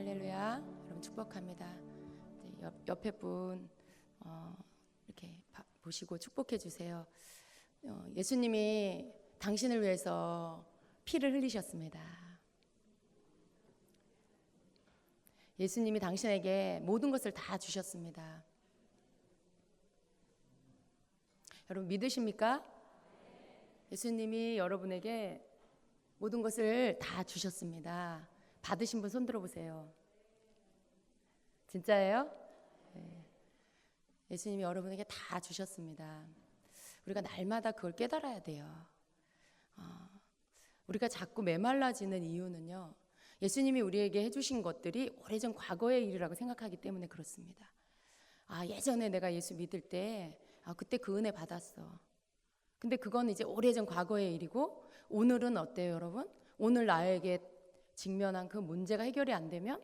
할렐루야. 여러분 축복합니다. 옆에 분 이렇게 보시고 축복해 주세요. 예수님이 당신을 위해서 피를 흘리셨습니다. 예수님이 당신에게 모든 것을 다 주셨습니다. 여러분 믿으십니까? 예수님이 여러분에게 모든 것을 다 주셨습니다. 받으신 분 손 들어보세요. 진짜예요? 네. 예수님이 여러분에게 다 주셨습니다. 우리가 날마다 그걸 깨달아야 돼요. 우리가 자꾸 메말라지는 이유는요, 예수님이 우리에게 해주신 것들이 오래전 과거의 일이라고 생각하기 때문에 그렇습니다. 예전에 내가 예수 믿을 때 그때 그 은혜 받았어. 근데 그건 이제 오래전 과거의 일이고, 오늘은 어때요 여러분? 오늘 나에게 직면한 그 문제가 해결이 안 되면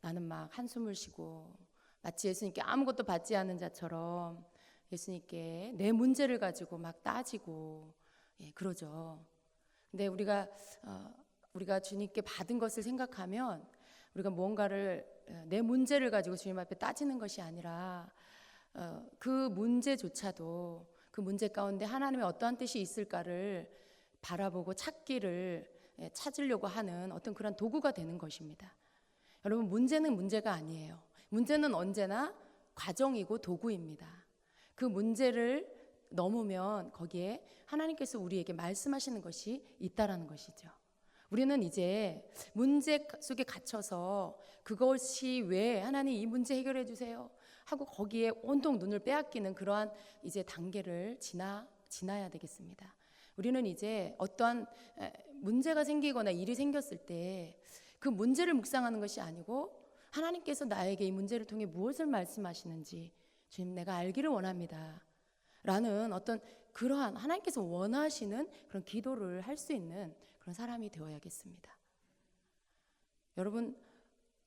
나는 막 한숨을 쉬고 마치 예수님께 아무것도 받지 않은 자처럼 예수님께 내 문제를 가지고 막 따지고 그러죠. 근데 우리가 주님께 받은 것을 생각하면 우리가 무언가를 내 문제를 가지고 주님 앞에 따지는 것이 아니라 그 문제조차도 그 문제 가운데 하나님의 어떠한 뜻이 있을까를 바라보고 찾으려고 하는 어떤 그런 도구가 되는 것입니다. 여러분, 문제는 문제가 아니에요. 문제는 언제나 과정이고 도구입니다. 그 문제를 넘으면 거기에 하나님께서 우리에게 말씀하시는 것이 있다라는 것이죠. 우리는 이제 문제 속에 갇혀서 그것이 왜 하나님 이 문제 해결해 주세요 하고 거기에 온통 눈을 빼앗기는 그러한 이제 단계를 지나야 되겠습니다. 우리는 이제 어떠한 문제가 생기거나 일이 생겼을 때 그 문제를 묵상하는 것이 아니고 하나님께서 나에게 이 문제를 통해 무엇을 말씀하시는지 주님 내가 알기를 원합니다 라는 어떤 그러한 하나님께서 원하시는 그런 기도를 할 수 있는 그런 사람이 되어야겠습니다. 여러분,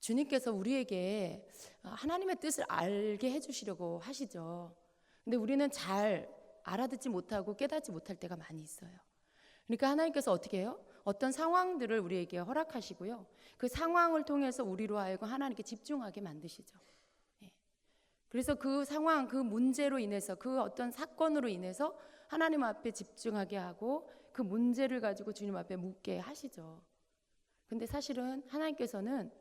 주님께서 우리에게 하나님의 뜻을 알게 해주시려고 하시죠. 근데 우리는 잘 알아듣지 못하고 깨닫지 못할 때가 많이 있어요. 그러니까 하나님께서 어떻게 해요? 어떤 상황들을 우리에게 허락하시고요, 그 상황을 통해서 우리로 하여금 하나님께 집중하게 만드시죠. 그래서 그 상황, 그 문제로 인해서, 그 어떤 사건으로 인해서 하나님 앞에 집중하게 하고 그 문제를 가지고 주님 앞에 묻게 하시죠. 근데 사실은 하나님께서는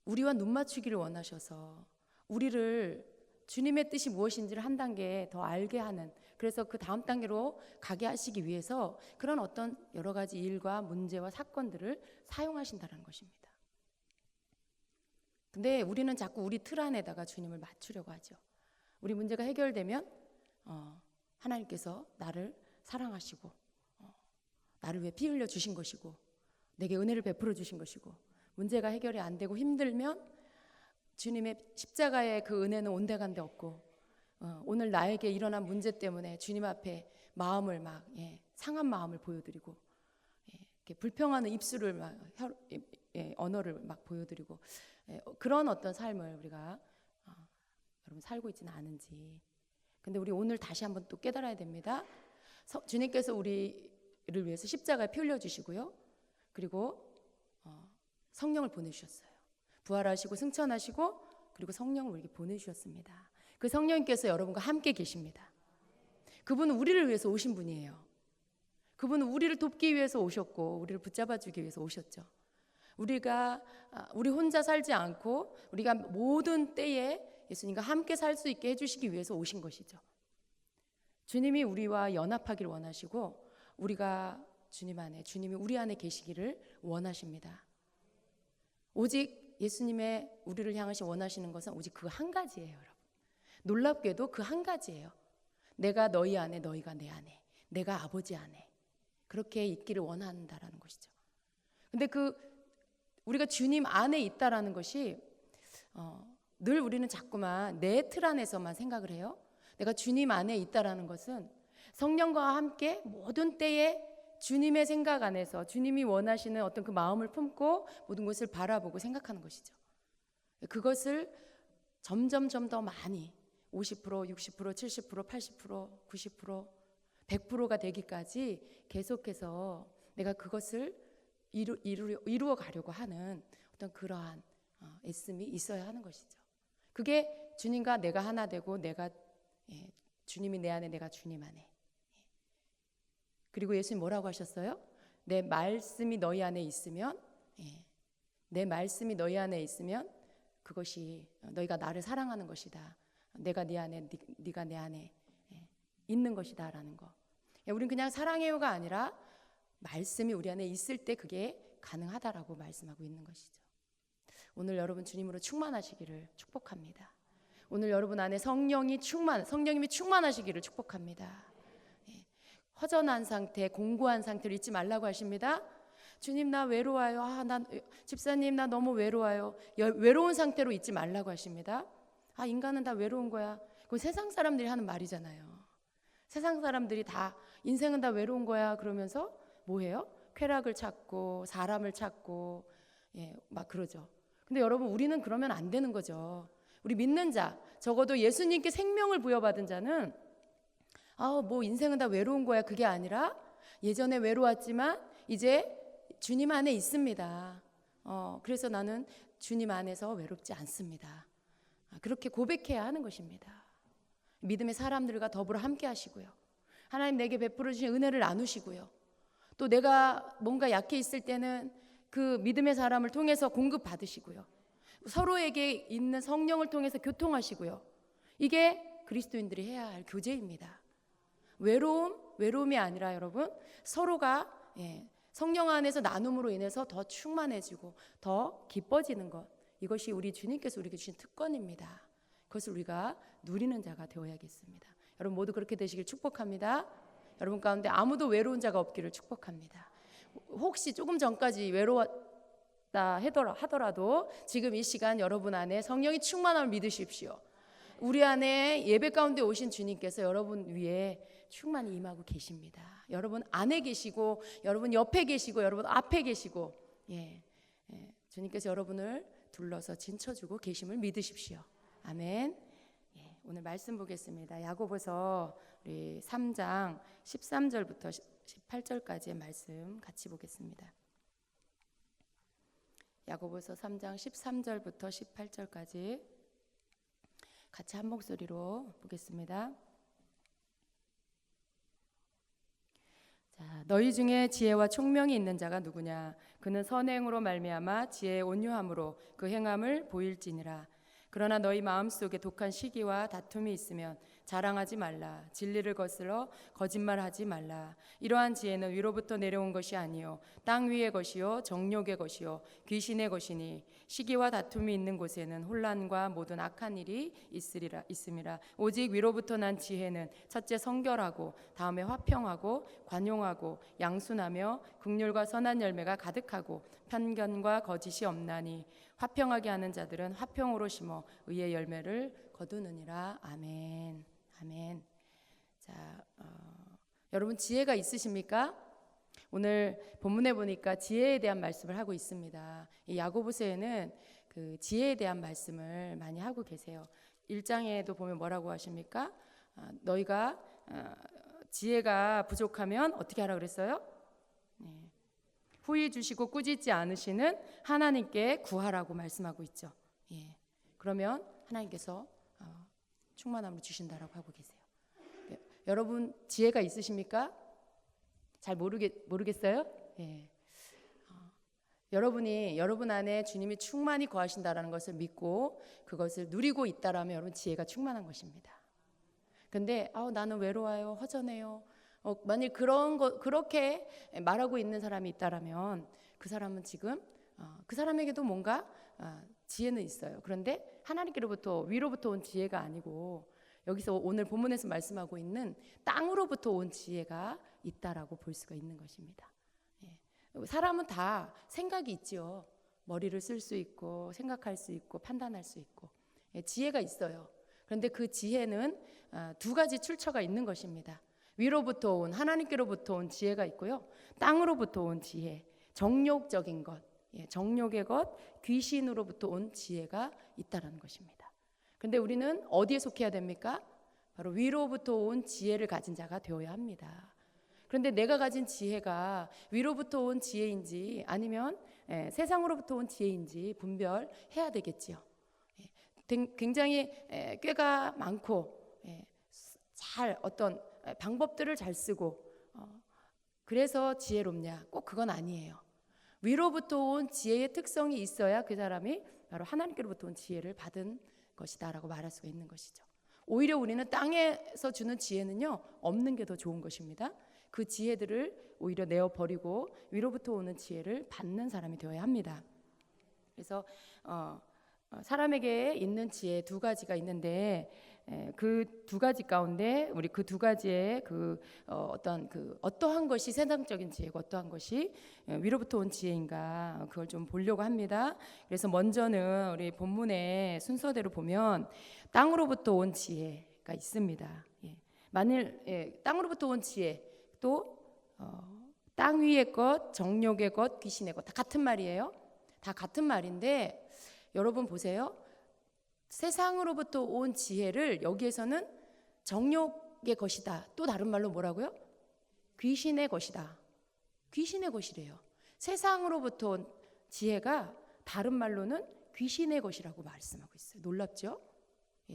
우리와 눈 맞추기를 원하셔서 우리를 주님의 뜻이 무엇인지를 한 단계 더 알게 하는, 그래서 그 다음 단계로 가게 하시기 위해서 그런 어떤 여러 가지 일과 문제와 사건들을 사용하신다는 것입니다. 근데 우리는 자꾸 우리 틀 안에다가 주님을 맞추려고 하죠. 우리 문제가 해결되면 하나님께서 나를 사랑하시고 나를 위해 피 흘려 주신 것이고 내게 은혜를 베풀어 주신 것이고, 문제가 해결이 안 되고 힘들면 주님의 십자가의 그 은혜는 온데간데 없고 오늘 나에게 일어난 문제 때문에 주님 앞에 마음을 막 상한 마음을 보여드리고 이렇게 불평하는 입술을 막 언어를 막 보여드리고 그런 어떤 삶을 우리가 여러분 살고 있지는 않은지. 근데 우리 오늘 다시 한번 또 깨달아야 됩니다. 주님께서 우리를 위해서 십자가에 피 흘려주시고요, 그리고 성령을 보내주셨어요. 부활하시고 승천하시고 그리고 성령을 우리에게 보내주셨습니다. 그 성령님께서 여러분과 함께 계십니다. 그분은 우리를 위해서 오신 분이에요. 그분은 우리를 돕기 위해서 오셨고 우리를 붙잡아주기 위해서 오셨죠. 우리 혼자 살지 않고 우리가 모든 때에 예수님과 함께 살 수 있게 해주시기 위해서 오신 것이죠. 주님이 우리와 연합하기를 원하시고 우리가 주님 안에, 주님이 우리 안에 계시기를 원하십니다. 오직 예수님의 우리를 향하시 원하시는 것은 오직 그 한 가지예요, 여러분. 놀랍게도 그 한 가지예요. 내가 너희 안에, 너희가 내 안에, 내가 아버지 안에 그렇게 있기를 원한다라는 것이죠. 근데 우리가 주님 안에 있다라는 것이 늘 우리는 자꾸만 내 틀 안에서만 생각을 해요. 내가 주님 안에 있다라는 것은 성령과 함께 모든 때에 주님의 생각 안에서 주님이 원하시는 어떤 그 마음을 품고 모든 것을 바라보고 생각하는 것이죠. 그것을 점점 더 많이 50%, 60%, 70%, 80%, 90%, 100%가 되기까지 계속해서 내가 그것을 이루어 가려고 하는 어떤 그러한 애씀이 있어야 하는 것이죠. 그게 주님과 내가 하나 되고 주님이 내 안에 내가 주님 안에. 그리고 예수님 뭐라고 하셨어요? 내 말씀이 너희 안에 있으면 내 말씀이 너희 안에 있으면 그것이 너희가 나를 사랑하는 것이다. 내가 네 안에 네가 내 안에 있는 것이다 라는 거. 우리는 그냥 사랑해요가 아니라 말씀이 우리 안에 있을 때 그게 가능하다라고 말씀하고 있는 것이죠. 오늘 여러분 주님으로 충만하시기를 축복합니다. 오늘 여러분 안에 성령님이 충만하시기를 축복합니다. 허전한 상태, 공고한 상태를 잊지 말라고 하십니다. 주님 나 외로워요. 집사님 나 너무 외로워요. 외로운 상태로 있지 말라고 하십니다. 인간은 다 외로운 거야. 그건 세상 사람들이 하는 말이잖아요. 세상 사람들이 다 인생은 다 외로운 거야 그러면서 뭐해요? 쾌락을 찾고 사람을 찾고 막 그러죠. 근데 여러분 우리는 그러면 안 되는 거죠. 우리 믿는 자, 적어도 예수님께 생명을 부여받은 자는 뭐 인생은 다 외로운 거야 그게 아니라 예전에 외로웠지만 이제 주님 안에 있습니다. 그래서 나는 주님 안에서 외롭지 않습니다. 그렇게 고백해야 하는 것입니다. 믿음의 사람들과 더불어 함께 하시고요. 하나님 내게 베풀어 주신 은혜를 나누시고요. 또 내가 뭔가 약해 있을 때는 그 믿음의 사람을 통해서 공급 받으시고요. 서로에게 있는 성령을 통해서 교통하시고요. 이게 그리스도인들이 해야 할 교제입니다. 외로움이 아니라 여러분 서로가 성령 안에서 나눔으로 인해서 더 충만해지고 더 기뻐지는 것, 이것이 우리 주님께서 우리에게 주신 특권입니다. 그것을 우리가 누리는 자가 되어야겠습니다. 여러분 모두 그렇게 되시길 축복합니다. 여러분 가운데 아무도 외로운 자가 없기를 축복합니다. 혹시 조금 전까지 외로웠다 하더라도 지금 이 시간 여러분 안에 성령이 충만함을 믿으십시오. 우리 안에 예배 가운데 오신 주님께서 여러분 위에 충만히 임하고 계십니다. 여러분 안에 계시고 여러분 옆에 계시고 여러분 앞에 계시고 주님께서 여러분을 둘러서 진쳐주고 계심을 믿으십시오. 아멘. 오늘 말씀 보겠습니다. 야고보서 우리 3장 13절부터 18절까지의 말씀 같이 보겠습니다. 야고보서 3장 13절부터 18절까지 같이 한 목소리로 보겠습니다. 자, 너희 중에 지혜와 총명이 있는 자가 누구냐? 그는 선행으로 말미암아 지혜의 온유함으로 그 행함을 보일지니라. 그러나 너희 마음속에 독한 시기와 다툼이 있으면 자랑하지 말라. 진리를 거슬러 거짓말하지 말라. 이러한 지혜는 위로부터 내려온 것이 아니요 땅 위의 것이요 정욕의 것이요 귀신의 것이니 시기와 다툼이 있는 곳에는 혼란과 모든 악한 일이 있음이라. 오직 위로부터 난 지혜는 첫째 성결하고 다음에 화평하고 관용하고 양순하며 긍휼과 선한 열매가 가득하고 편견과 거짓이 없나니 화평하게 하는 자들은 화평으로 심어 의의 열매를 거두느니라. 아멘. 아멘. 자, 여러분 지혜가 있으십니까? 오늘 본문에 보니까 지혜에 대한 말씀을 하고 있습니다. 이 야고보서에는 그 지혜에 대한 말씀을 많이 하고 계세요. 1장에도 보면 뭐라고 하십니까? 너희가 지혜가 부족하면 어떻게 하라 그랬어요? 후히 주시고 꾸짖지 않으시는 하나님께 구하라고 말씀하고 있죠. 그러면 하나님께서 충만함을 주신다라고 하고 계세요. 여러분 지혜가 있으십니까? 잘 모르겠어요? 여러분이 여러분 안에 주님이 충만히 거하신다라는 것을 믿고 그것을 누리고 있다라면 여러분 지혜가 충만한 것입니다. 근데 나는 외로워요, 허전해요. 만일 그렇게 말하고 있는 사람이 있다라면 그 사람은 지금 그 사람에게도 뭔가 지혜는 있어요. 그런데 하나님께로부터 위로부터 온 지혜가 아니고 여기서 오늘 본문에서 말씀하고 있는 땅으로부터 온 지혜가 있다라고 볼 수가 있는 것입니다. 사람은 다 생각이 있지요. 머리를 쓸 수 있고 생각할 수 있고 판단할 수 있고 지혜가 있어요. 그런데 그 지혜는 두 가지 출처가 있는 것입니다. 위로부터 온 하나님께로부터 온 지혜가 있고요. 땅으로부터 온 지혜, 정욕적인 것, 정욕의 것, 귀신으로부터 온 지혜가 있다라는 것입니다. 그런데 우리는 어디에 속해야 됩니까? 바로 위로부터 온 지혜를 가진 자가 되어야 합니다. 그런데 내가 가진 지혜가 위로부터 온 지혜인지 아니면 세상으로부터 온 지혜인지 분별해야 되겠지요. 굉장히 꾀가 많고 잘 어떤 방법들을 잘 쓰고 그래서 지혜롭냐? 꼭 그건 아니에요. 위로부터 온 지혜의 특성이 있어야 그 사람이 바로 하나님께로부터 온 지혜를 받은 것이다라고 말할 수가 있는 것이죠. 오히려 우리는 땅에서 주는 지혜는요, 없는 게 더 좋은 것입니다. 그 지혜들을 오히려 내어버리고 위로부터 오는 지혜를 받는 사람이 되어야 합니다. 그래서 사람에게 있는 지혜 두 가지가 있는데 그 두 가지 가운데 우리 그 두 가지의 어떠한 것이 세상적인 지혜고 어떠한 것이 위로부터 온 지혜인가 그걸 좀 보려고 합니다. 그래서 먼저는 우리 본문의 순서대로 보면 땅으로부터 온 지혜가 있습니다. 만일 땅으로부터 온 지혜 또 땅 위의 것, 정욕의 것, 귀신의 것 다 같은 말이에요. 다 같은 말인데 여러분 보세요. 세상으로부터 온 지혜를 여기에서는 정욕의 것이다. 또 다른 말로 뭐라고요? 귀신의 것이다. 귀신의 것이래요. 세상으로부터 온 지혜가 다른 말로는 귀신의 것이라고 말씀하고 있어요. 놀랍죠?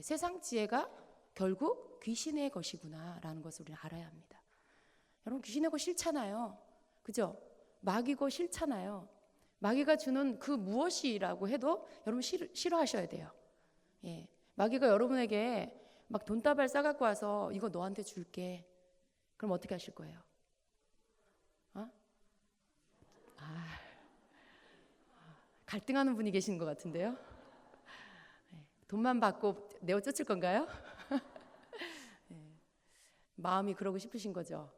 세상 지혜가 결국 귀신의 것이구나라는 것을 우리는 알아야 합니다. 여러분 귀신의 것 싫잖아요. 그죠? 마귀고 싫잖아요. 마귀가 주는 그 무엇이라고 해도 여러분 싫어하셔야 돼요. 마귀가 여러분에게 막 돈다발 싸갖고 와서 이거 너한테 줄게. 그럼 어떻게 하실 거예요? 갈등하는 분이 계시는 것 같은데요. 돈만 받고 내어 쫓을 건가요? 마음이 그러고 싶으신 거죠.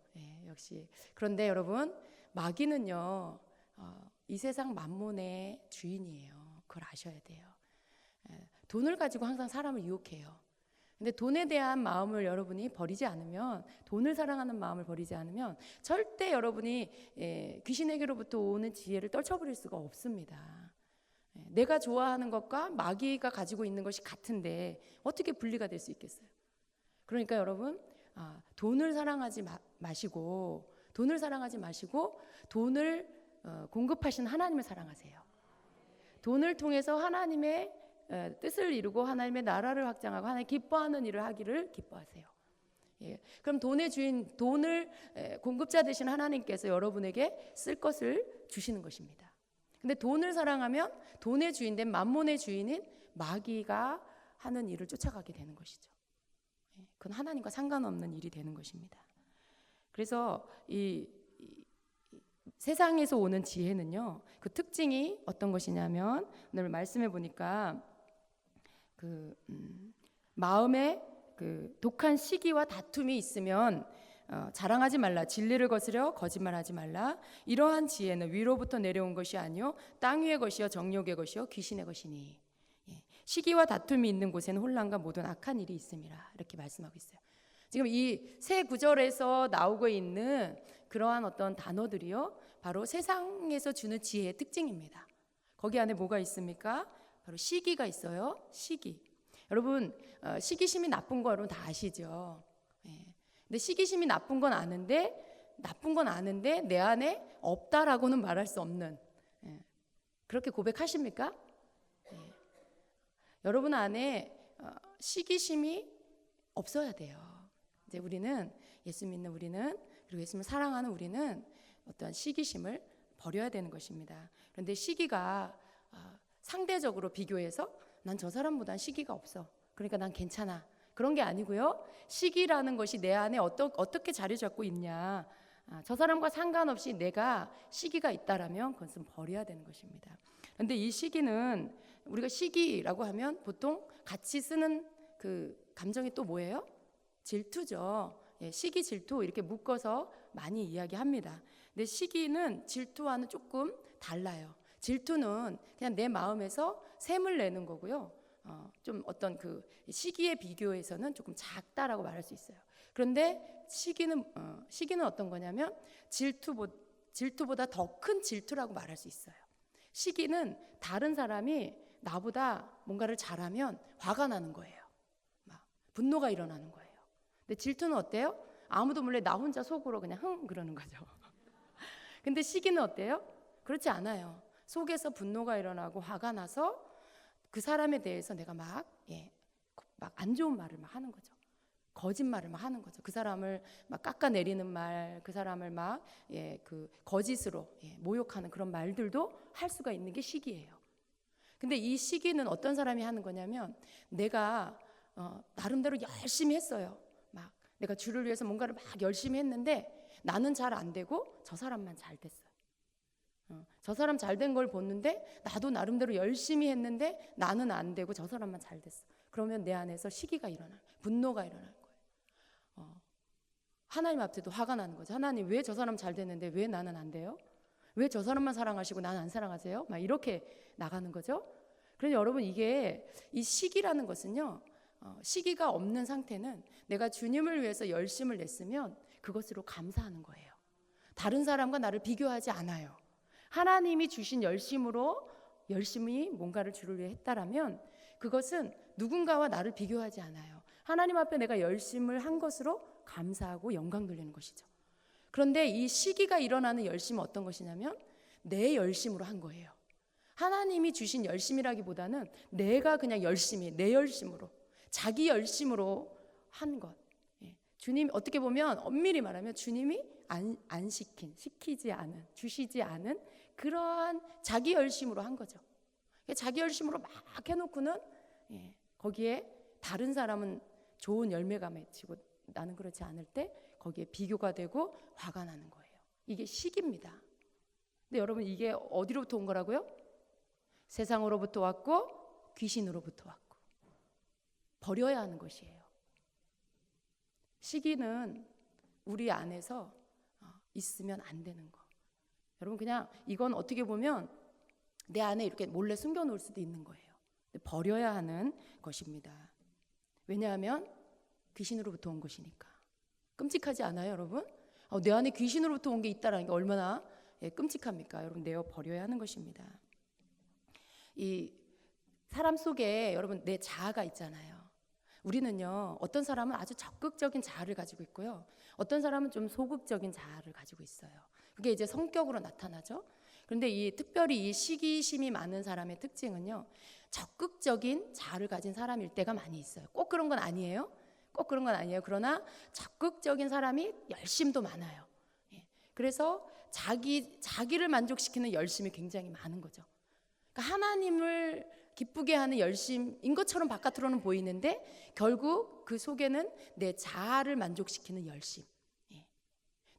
역시. 그런데 여러분 마귀는요 이 세상 만몬의 주인이에요. 그걸 아셔야 돼요. 돈을 가지고 항상 사람을 유혹해요. 근데 돈에 대한 마음을 여러분이 버리지 않으면, 돈을 사랑하는 마음을 버리지 않으면 절대 여러분이 귀신에게로부터 오는 지혜를 떨쳐버릴 수가 없습니다. 내가 좋아하는 것과 마귀가 가지고 있는 것이 같은데 어떻게 분리가 될 수 있겠어요? 그러니까 여러분 돈을 사랑하지 마시고 돈을 공급하신 하나님을 사랑하세요. 돈을 통해서 하나님의 뜻을 이루고 하나님의 나라를 확장하고 하나님 기뻐하는 일을 하기를 기뻐하세요. 그럼 돈의 주인, 돈을 공급자 되신 하나님께서 여러분에게 쓸 것을 주시는 것입니다. 근데 돈을 사랑하면 돈의 주인된 만몬의 주인인 마귀가 하는 일을 쫓아가게 되는 것이죠. 그건 하나님과 상관없는 일이 되는 것입니다. 그래서 이 세상에서 오는 지혜는요, 그 특징이 어떤 것이냐면 오늘 말씀해 보니까 마음에 독한 시기와 다툼이 있으면 자랑하지 말라. 진리를 거스려 거짓말하지 말라. 이러한 지혜는 위로부터 내려온 것이 아니요 땅 위의 것이요 정욕의 것이요 귀신의 것이니. 시기와 다툼이 있는 곳에는 혼란과 모든 악한 일이 있음이라. 이렇게 말씀하고 있어요. 지금 이 세 구절에서 나오고 있는 그러한 어떤 단어들이요 바로 세상에서 주는 지혜의 특징입니다. 거기 안에 뭐가 있습니까? 바로 시기가 있어요. 시기. 여러분 시기심이 나쁜 거 여러분 다 아시죠? 근데 시기심이 나쁜 건 아는데 내 안에 없다라고는 말할 수 없는, 그렇게 고백하십니까? 여러분 안에 시기심이 없어야 돼요. 이제 우리는 예수 믿는 우리는 그리고 예수님을 사랑하는 우리는 어떤 시기심을 버려야 되는 것입니다. 그런데 시기가 상대적으로 비교해서 난 저 사람보단 시기가 없어. 그러니까 난 괜찮아. 그런 게 아니고요. 시기라는 것이 내 안에 어떻게 자리 잡고 있냐. 저 사람과 상관없이 내가 시기가 있다라면 그것은 버려야 되는 것입니다. 그런데 이 시기는 우리가 시기라고 하면 보통 같이 쓰는 그 감정이 또 뭐예요? 질투죠. 시기, 질투 이렇게 묶어서 많이 이야기합니다. 근데 시기는 질투와는 조금 달라요. 질투는 그냥 내 마음에서 샘을 내는 거고요. 좀 어떤 그 시기에 비교해서는 조금 작다라고 말할 수 있어요. 그런데 시기는 어떤 거냐면 질투보다 더 큰 질투라고 말할 수 있어요. 시기는 다른 사람이 나보다 뭔가를 잘하면 화가 나는 거예요. 막 분노가 일어나는 거예요. 근데 질투는 어때요? 아무도 몰래 나 혼자 속으로 그냥 흥 그러는 거죠. 근데 시기는 어때요? 그렇지 않아요. 속에서 분노가 일어나고 화가 나서 그 사람에 대해서 내가 막 안 좋은 말을 막 하는 거죠. 거짓말을 막 하는 거죠. 그 사람을 막 깎아내리는 말, 그 사람을 막 그 거짓으로 모욕하는 그런 말들도 할 수가 있는 게 시기예요. 근데 이 시기는 어떤 사람이 하는 거냐면 내가 나름대로 열심히 했어요. 막 내가 주를 위해서 뭔가를 막 열심히 했는데 나는 잘 안 되고 저 사람만 잘 됐어요. 저 사람 잘 된 걸 보는데 나도 나름대로 열심히 했는데 나는 안 되고 저 사람만 잘 됐어. 그러면 내 안에서 시기가 일어나요. 분노가 일어나는 거예요. 하나님 앞에도 화가 나는 거죠. 하나님 왜 저 사람 잘 됐는데 왜 나는 안 돼요? 왜 저 사람만 사랑하시고 나는 안 사랑하세요? 막 이렇게 나가는 거죠. 그래서 여러분 이게 이 시기라는 것은요. 시기가 없는 상태는 내가 주님을 위해서 열심을 냈으면 그것으로 감사하는 거예요. 다른 사람과 나를 비교하지 않아요. 하나님이 주신 열심으로 열심히 뭔가를 주를 위해 했다라면 그것은 누군가와 나를 비교하지 않아요. 하나님 앞에 내가 열심을 한 것으로 감사하고 영광 돌리는 것이죠. 그런데 이 시기가 일어나는 열심은 어떤 것이냐면 내 열심으로 한 거예요. 하나님이 주신 열심이라기보다는 내가 그냥 열심히 내 열심으로 자기 열심으로 한 것. 주님 어떻게 보면 엄밀히 말하면 주님이 안 시키지 않은 주시지 않은 그러한 자기 열심으로 한 거죠. 자기 열심으로 막 해놓고는 거기에 다른 사람은 좋은 열매가 맺히고 나는 그렇지 않을 때 거기에 비교가 되고 화가 나는 거예요. 이게 시기입니다. 근데 여러분 이게 어디로부터 온 거라고요? 세상으로부터 왔고 귀신으로부터 왔고 버려야 하는 것이에요. 시기는 우리 안에서 있으면 안 되는 거. 여러분 그냥 이건 어떻게 보면 내 안에 이렇게 몰래 숨겨놓을 수도 있는 거예요. 버려야 하는 것입니다. 왜냐하면 귀신으로부터 온 것이니까. 끔찍하지 않아요, 여러분? 내 안에 귀신으로부터 온 게 있다라는 게 얼마나 끔찍합니까? 여러분 내어 버려야 하는 것입니다. 이 사람 속에 여러분 내 자아가 있잖아요. 우리는요 어떤 사람은 아주 적극적인 자아를 가지고 있고요. 어떤 사람은 좀 소극적인 자아를 가지고 있어요. 그게 이제 성격으로 나타나죠. 그런데 특별히 이 시기심이 많은 사람의 특징은요. 적극적인 자아를 가진 사람일 때가 많이 있어요. 꼭 그런 건 아니에요. 꼭 그런 건 아니에요. 그러나 적극적인 사람이 열심도 많아요. 그래서 자기를 만족시키는 열심이 굉장히 많은 거죠. 그러니까 하나님을 기쁘게 하는 열심인 것처럼 바깥으로는 보이는데 결국 그 속에는 내 자아를 만족시키는 열심,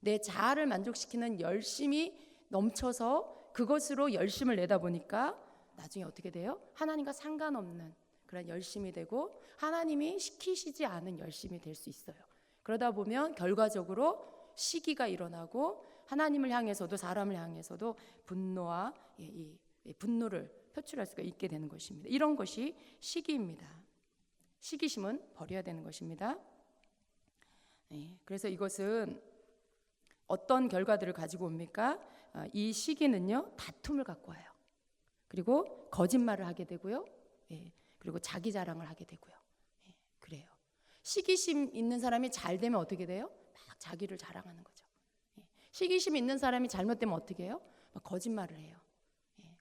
내 자아를 만족시키는 열심이 넘쳐서 그것으로 열심을 내다 보니까 나중에 어떻게 돼요? 하나님과 상관없는 그런 열심이 되고 하나님이 시키시지 않은 열심이 될 수 있어요. 그러다 보면 결과적으로 시기가 일어나고 하나님을 향해서도 사람을 향해서도 분노와 분노를 표출할 수가 있게 되는 것입니다. 이런 것이 시기입니다. 시기심은 버려야 되는 것입니다. 그래서 이것은 어떤 결과들을 가지고 옵니까? 이 시기는요 다툼을 갖고 와요. 그리고 거짓말을 하게 되고요. 그리고 자기 자랑을 하게 되고요. 그래요. 시기심 있는 사람이 잘 되면 어떻게 돼요? 막 자기를 자랑하는 거죠. 시기심 있는 사람이 잘못되면 어떻게 해요? 막 거짓말을 해요.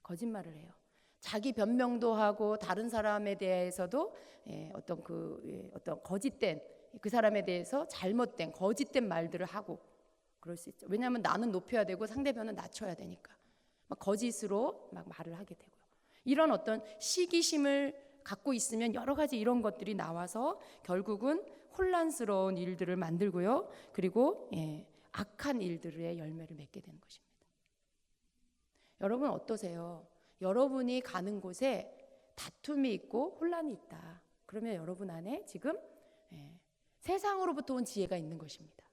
거짓말을 해요. 자기 변명도 하고 다른 사람에 대해서도 어떤 거짓된 그 사람에 대해서 잘못된 거짓된 말들을 하고 그럴 수 있죠. 왜냐하면 나는 높여야 되고 상대편은 낮춰야 되니까 막 거짓으로 막 말을 하게 되고요. 이런 어떤 시기심을 갖고 있으면 여러 가지 이런 것들이 나와서 결국은 혼란스러운 일들을 만들고요. 그리고 악한 일들의 열매를 맺게 되는 것입니다. 여러분 어떠세요? 여러분이 가는 곳에 다툼이 있고 혼란이 있다. 그러면 여러분 안에 지금 세상으로부터 온 지혜가 있는 것입니다.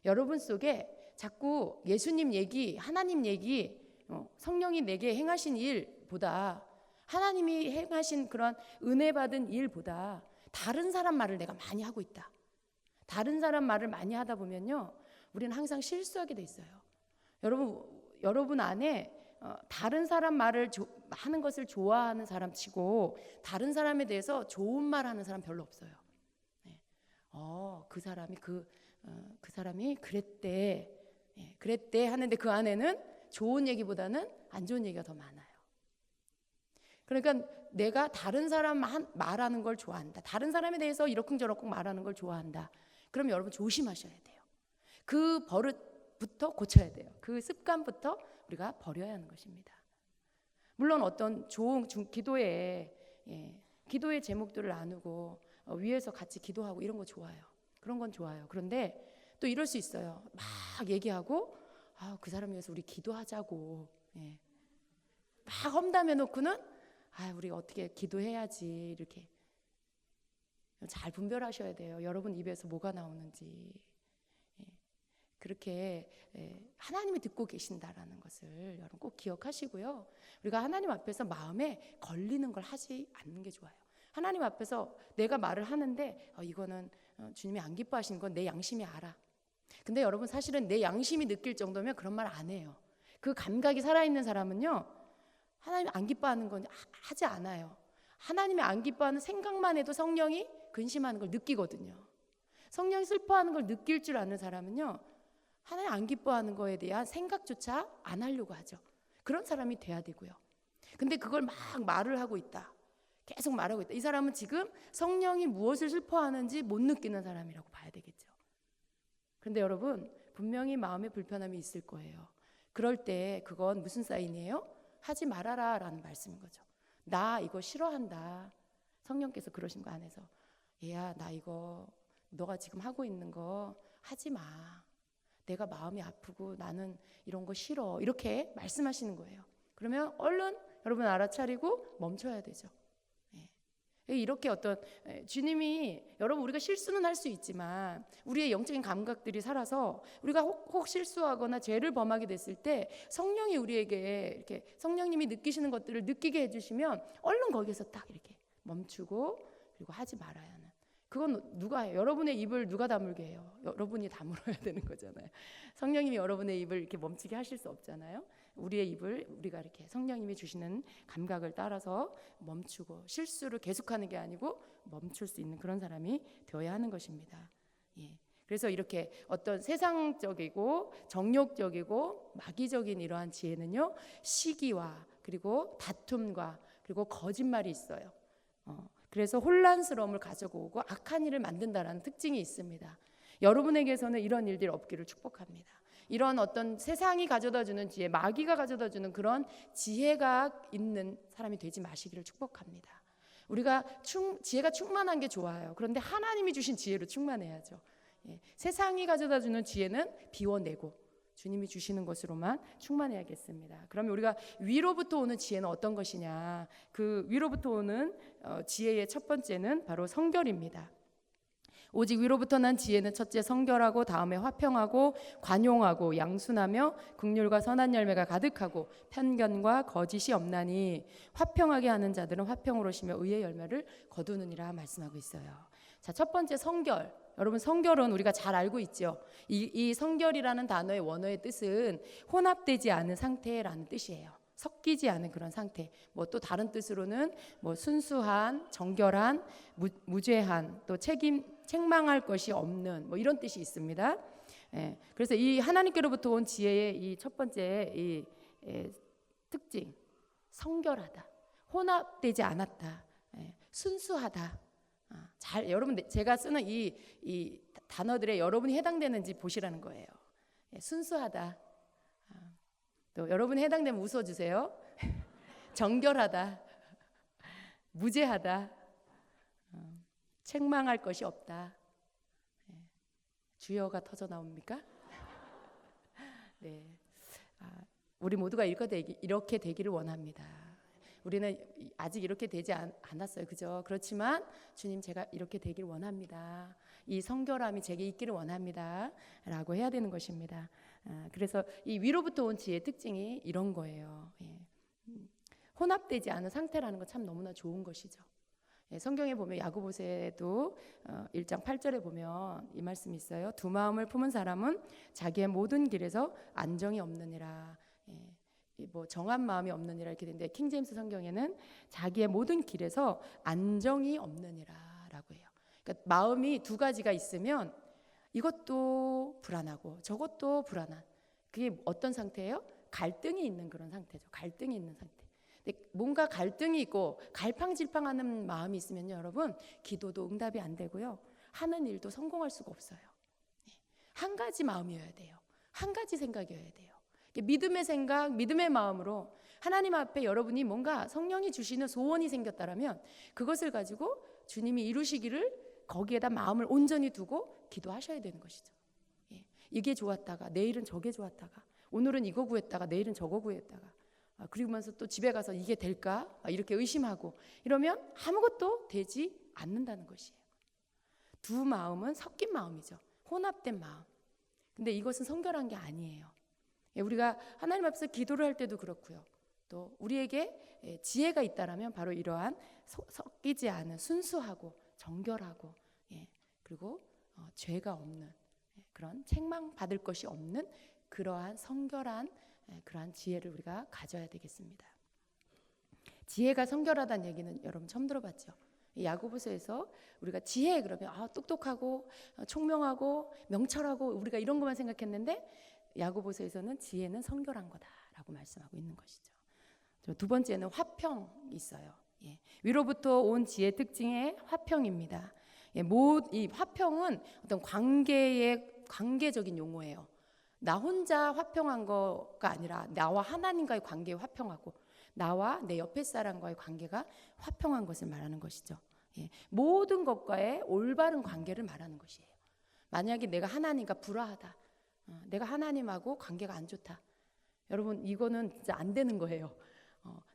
여러분 속에 자꾸 예수님 얘기, 하나님 얘기, 성령이 내게 행하신 일보다 하나님이 행하신 그런 은혜 받은 일보다 다른 사람 말을 내가 많이 하고 있다. 다른 사람 말을 많이 하다 보면요. 우리는 항상 실수하게 돼 있어요. 여러분 안에 다른 사람 말을 하는 것을 좋아하는 사람 치고 다른 사람에 대해서 좋은 말 하는 사람 별로 없어요. 그 사람이 그 사람이 그랬대, 그랬대 하는데 그 안에는 좋은 얘기보다는 안 좋은 얘기가 더 많아요. 그러니까 내가 다른 사람 말하는 걸 좋아한다, 다른 사람에 대해서 이러쿵저러쿵 말하는 걸 좋아한다. 그럼 여러분 조심하셔야 돼요. 그 버릇부터 고쳐야 돼요. 그 습관부터 우리가 버려야 하는 것입니다. 물론 어떤 좋은 기도의 제목들을 나누고 위에서 같이 기도하고 이런 거 좋아요. 그런 건 좋아요. 그런데 또 이럴 수 있어요. 막 얘기하고 그 사람 위해서 우리 기도하자고 막 험담해 놓고는 우리가 어떻게 기도해야지, 이렇게 잘 분별하셔야 돼요. 여러분 입에서 뭐가 나오는지. 그렇게 하나님이 듣고 계신다라는 것을 여러분 꼭 기억하시고요. 우리가 하나님 앞에서 마음에 걸리는 걸 하지 않는 게 좋아요. 하나님 앞에서 내가 말을 하는데 이거는 주님이 안 기뻐하시는 건 내 양심이 알아. 근데 여러분 사실은 내 양심이 느낄 정도면 그런 말 안 해요. 그 감각이 살아있는 사람은요, 하나님이 안 기뻐하는 건 하지 않아요. 하나님이 안 기뻐하는 생각만 해도 성령이 근심하는 걸 느끼거든요. 성령이 슬퍼하는 걸 느낄 줄 아는 사람은요, 하나님 안 기뻐하는 거에 대한 생각조차 안 하려고 하죠. 그런 사람이 돼야 되고요. 근데 그걸 막 말을 하고 있다, 계속 말하고 있다, 이 사람은 지금 성령이 무엇을 슬퍼하는지 못 느끼는 사람이라고 봐야 되겠죠. 그런데 여러분 분명히 마음에 불편함이 있을 거예요. 그럴 때 그건 무슨 사인이에요? 하지 말아라 라는 말씀인 거죠. 나 이거 싫어한다. 성령께서 그러신 거 안에서, 얘야 나 이거 너가 지금 하고 있는 거 하지 마. 내가 마음이 아프고 나는 이런 거 싫어. 이렇게 말씀하시는 거예요. 그러면 얼른 여러분 알아차리고 멈춰야 되죠. 이렇게 어떤 주님이, 여러분 우리가 실수는 할 수 있지만 우리의 영적인 감각들이 살아서 우리가 혹 실수하거나 죄를 범하게 됐을 때 성령이 우리에게 이렇게 성령님이 느끼시는 것들을 느끼게 해주시면 얼른 거기서 딱 이렇게 멈추고 그리고 하지 말아야 하는, 그건 누가 해요? 여러분의 입을 누가 다물게 해요? 여러분이 다물어야 되는 거잖아요. 성령님이 여러분의 입을 이렇게 멈추게 하실 수 없잖아요. 우리의 입을 우리가 이렇게 성령님이 주시는 감각을 따라서 멈추고 실수를 계속하는 게 아니고 멈출 수 있는 그런 사람이 되어야 하는 것입니다. 그래서 이렇게 어떤 세상적이고 정욕적이고 마귀적인 이러한 지혜는요, 시기와 그리고 다툼과 그리고 거짓말이 있어요. 그래서 혼란스러움을 가져오고 악한 일을 만든다라는 특징이 있습니다. 여러분에게서는 이런 일들이 없기를 축복합니다. 이런 어떤 세상이 가져다주는 지혜, 마귀가 가져다주는 그런 지혜가 있는 사람이 되지 마시기를 축복합니다. 우리가 지혜가 충만한 게 좋아요. 그런데 하나님이 주신 지혜로 충만해야죠. 세상이 가져다주는 지혜는 비워내고 주님이 주시는 것으로만 충만해야겠습니다. 그러면 우리가 위로부터 오는 지혜는 어떤 것이냐? 그 위로부터 오는 지혜의 첫 번째는 바로 성결입니다. 오직 위로부터 난 지혜는 첫째 성결하고 다음에 화평하고 관용하고 양순하며 긍휼과 선한 열매가 가득하고 편견과 거짓이 없나니 화평하게 하는 자들은 화평으로 쉬며 의의 열매를 거두느니라 말씀하고 있어요. 자, 첫 번째 성결. 여러분 성결은 우리가 잘 알고 있죠. 이 성결이라는 단어의 원어의 뜻은 혼합되지 않은 상태라는 뜻이에요. 섞이지 않은 그런 상태. 뭐 또 다른 뜻으로는 뭐 순수한, 정결한, 무죄한, 또 책망할 것이 없는 뭐 이런 뜻이 있습니다. 그래서 이 하나님께로부터 온 지혜의 이 첫 번째 이 특징, 성결하다, 혼합되지 않았다, 순수하다. 여러분 제가 쓰는 이 단어들에 여러분이 해당되는지 보시라는 거예요. 순수하다. 또 여러분이 해당되면 웃어주세요. 정결하다, 무죄하다, 책망할 것이 없다. 주여가 터져 나옵니까? 네, 우리 모두가 이렇게 되기를 원합니다. 우리는 아직 이렇게 되지 않았어요, 그죠? 그렇지만 주님 제가 이렇게 되기를 원합니다. 이 성결함이 제게 있기를 원합니다. 라고 해야 되는 것입니다. 그래서 이 위로부터 온 지혜의 특징이 이런 거예요. 혼합되지 않은 상태라는 건 참 너무나 좋은 것이죠. 성경에 보면 야고보서에도 1장 8절에 보면 이 말씀이 있어요. 두 마음을 품은 사람은 자기의 모든 길에서 안정이 없느니라. 뭐 정한 마음이 없느니라 이렇게 되는데 킹제임스 성경에는 자기의 모든 길에서 안정이 없느니라라고 해요. 그러니까 마음이 두 가지가 있으면 이것도 불안하고 저것도 불안한, 그게 어떤 상태예요? 갈등이 있는 그런 상태죠. 갈등이 있는 상태. 근데 뭔가 갈등이 있고 갈팡질팡하는 마음이 있으면요, 여러분, 기도도 응답이 안 되고요, 하는 일도 성공할 수가 없어요. 한 가지 마음이어야 돼요. 한 가지 생각이어야 돼요. 믿음의 생각, 믿음의 마음으로 하나님 앞에 여러분이 뭔가 성령이 주시는 소원이 생겼다라면 그것을 가지고 주님이 이루시기를 거기에다 마음을 온전히 두고 기도하셔야 되는 것이죠. 이게 좋았다가 내일은 저게 좋았다가, 오늘은 이거 구했다가 내일은 저거 구했다가, 그러면서 또 집에 가서 이게 될까 이렇게 의심하고 이러면 아무것도 되지 않는다는 것이에요. 두 마음은 섞인 마음이죠. 혼합된 마음. 근데 이것은 성결한 게 아니에요. 우리가 하나님 앞에서 기도를 할 때도 그렇고요, 또 우리에게 지혜가 있다라면 바로 이러한 섞이지 않은 순수하고 정결하고, 그리고 죄가 없는, 그런 책망 받을 것이 없는 그러한 성결한 그러한 지혜를 우리가 가져야 되겠습니다. 지혜가 성결하다는 얘기는 여러분 처음 들어봤죠? 야고보서에서 우리가 지혜 그러면 똑똑하고 총명하고 명철하고 우리가 이런 것만 생각했는데, 야고보서에서는 지혜는 성결한 거다라고 말씀하고 있는 것이죠. 두 번째는 화평이 있어요. 위로부터 온 지혜 특징의 화평입니다. 이 화평은 어떤 관계적인 용어예요. 나 혼자 화평한 거가 아니라 나와 하나님과의 관계에 화평하고 나와 내 옆에 사람과의 관계가 화평한 것을 말하는 것이죠. 모든 것과의 올바른 관계를 말하는 것이에요. 만약에 내가 하나님과 불화하다, 내가 하나님하고 관계가 안 좋다, 여러분 이거는 진짜 안 되는 거예요.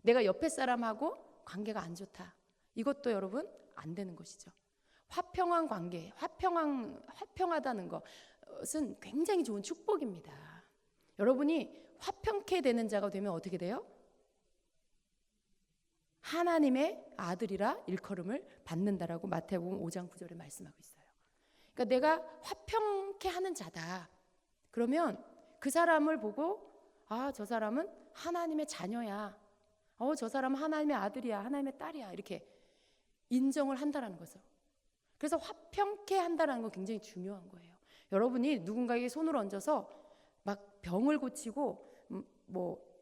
내가 옆에 사람하고 관계가 안 좋다, 이것도 여러분 안 되는 것이죠. 화평한 관계, 화평하다는 것은 굉장히 좋은 축복입니다. 여러분이 화평케 되는 자가 되면 어떻게 돼요? 하나님의 아들이라 일컬음을 받는다라고 마태복음 5장 9절에 말씀하고 있어요. 그러니까 내가 화평케 하는 자다, 그러면 그 사람을 보고 저 사람은 하나님의 자녀야, 저 사람은 하나님의 아들이야, 하나님의 딸이야, 이렇게 인정을 한다라는 거죠. 그래서 화평케 한다라는 건 굉장히 중요한 거예요. 여러분이 누군가에게 손을 얹어서 막 병을 고치고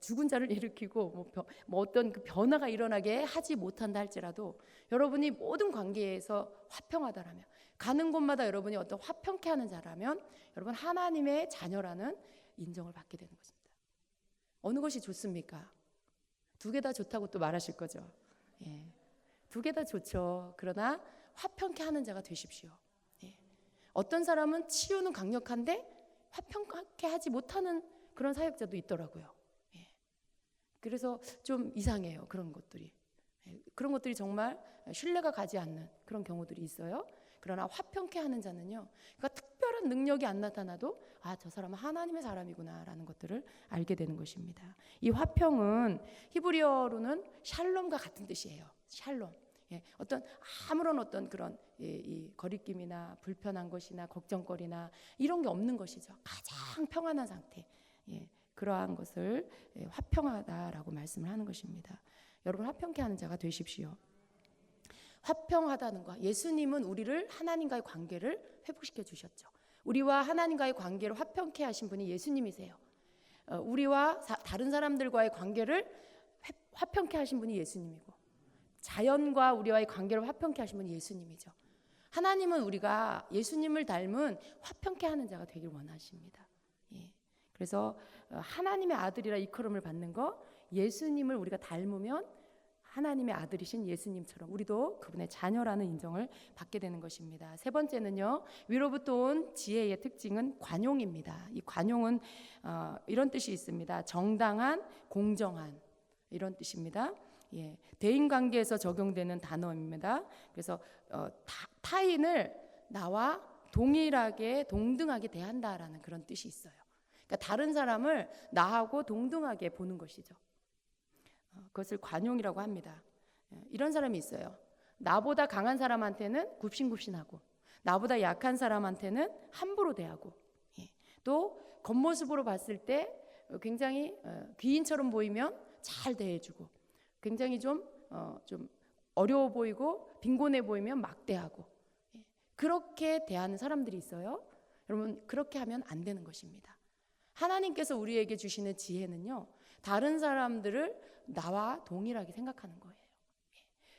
죽은 자를 일으키고 어떤 그 변화가 일어나게 하지 못한다 할지라도, 여러분이 모든 관계에서 화평하다라면, 가는 곳마다 여러분이 어떤 화평케 하는 자라면 여러분 하나님의 자녀라는 인정을 받게 되는 것입니다. 어느 것이 좋습니까? 두 개 다 좋다고 또 말하실 거죠. 두 개 다 좋죠. 그러나 화평케 하는 자가 되십시오. 어떤 사람은 치유는 강력한데 화평케 하지 못하는 그런 사역자도 있더라고요. 그래서 좀 이상해요. 그런 것들이 정말 신뢰가 가지 않는 그런 경우들이 있어요. 그러나 화평케 하는 자는요, 그러니까 특별한 능력이 안 나타나도 저 사람은 하나님의 사람이구나 라는 것들을 알게 되는 것입니다. 이 화평은 히브리어로는 샬롬과 같은 뜻이에요. 샬롬. 어떤 아무런 어떤 그런 이 거리낌이나 불편한 것이나 걱정거리나 이런 게 없는 것이죠. 가장 평안한 상태. 그러한 것을 화평하다라고 말씀을 하는 것입니다. 여러분 화평케 하는 자가 되십시오. 화평하다는 것, 예수님은 우리를 하나님과의 관계를 회복시켜 주셨죠. 우리와 하나님과의 관계를 화평케 하신 분이 예수님이세요. 우리와 다른 사람들과의 관계를 화평케 하신 분이 예수님이고, 자연과 우리와의 관계를 화평케 하신 분이 예수님이죠. 하나님은 우리가 예수님을 닮은 화평케 하는 자가 되길 원하십니다. 그래서 하나님의 아들이라 일컬음을 받는 거, 예수님을 우리가 닮으면 하나님의 아들이신 예수님처럼 우리도 그분의 자녀라는 인정을 받게 되는 것입니다. 세 번째는요, 위로부터 온 지혜의 특징은 관용입니다. 이 관용은 이런 뜻이 있습니다. 정당한, 공정한, 이런 뜻입니다. 대인관계에서 적용되는 단어입니다. 그래서 타인을 나와 동일하게 동등하게 대한다라는 그런 뜻이 있어요. 그러니까 다른 사람을 나하고 동등하게 보는 것이죠. 그것을 관용이라고 합니다. 이런 사람이 있어요. 나보다 강한 사람한테는 굽신굽신하고 나보다 약한 사람한테는 함부로 대하고, 또 겉모습으로 봤을 때 굉장히 귀인처럼 보이면 잘 대해주고, 굉장히 좀 어려워 보이고 빈곤해 보이면 막대하고, 그렇게 대하는 사람들이 있어요. 여러분 그렇게 하면 안 되는 것입니다. 하나님께서 우리에게 주시는 지혜는요, 다른 사람들을 나와 동일하게 생각하는 거예요.